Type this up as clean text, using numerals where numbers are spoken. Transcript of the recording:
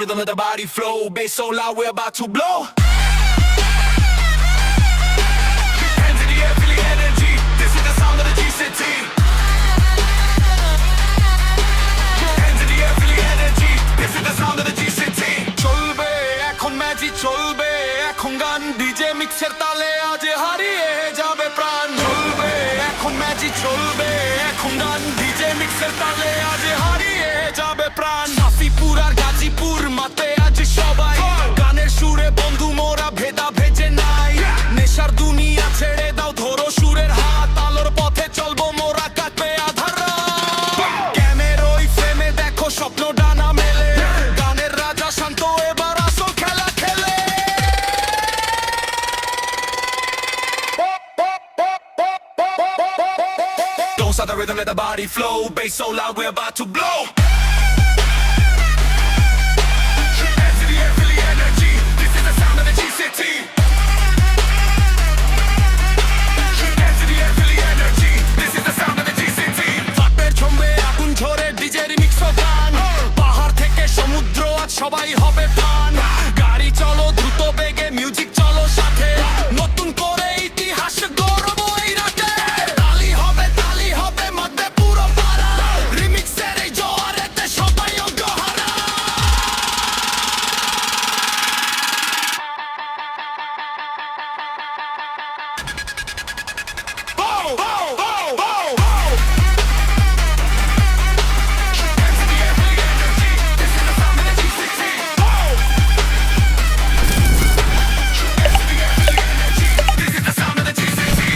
rhythm of the body flow. Bass so loud, we're about to blow. Hands in the air, feel the energy. This is the sound of the G-City. Hands in the air, feel the energy. This is the sound of the G-City. চলবে এখন magic চলবে এখন গান DJ মিক্সের তালে আজ হারিয়ে যাবে প্রাণ চলবে এখন ম্যাজিক চলবে এখন গান ডিজে মিক্সের তালে আজ হারিয়ে যাবে প্রাণ সাফিপুর আর গাজীপুর মাতে আজ সবাই গানের সুরে বন্ধু মোরা ভেদা ভেজে নাই নেশার দুনিয়া ছেড়ে দাও ধরো সুরের হাত আলোর পথে চলবো মোরা কাটবে আধার রাত ক্যামেরায় ফ্রেমে দেখো স্বপ্ন ডানা মেলে গানের রাজা শান্ত এবার আসল খেলা খেলে Don't stop the rhythm, let the body flow. Bass so loud, we're about to blow. Hands in the air, feel the energy. This is the sound of the G-City. Hands in the air, feel the energy. This is the sound of the G-City. ফাটের ছন্দে আগুন ঝরে ডিজের mix গান পাহাড় থেকে সমুদ্র আজ সবাই হবে প্রাণ গাড়ি চলো দ্রুত বেগে মিউজিক চলো সাথে নতুন করে ইতিহাস গৌরব এই রাতে তালি হবে মধ্যে পুরো পাড়া রিমিক্সের এই জোয়ারেতে সবাই অঙ্গহারা Oh, oh, oh, oh, oh. Hands in the air, feel the energy. This is the sound of the G-City. Oh. Hands in the air, feel the energy. This is the sound of the G-City.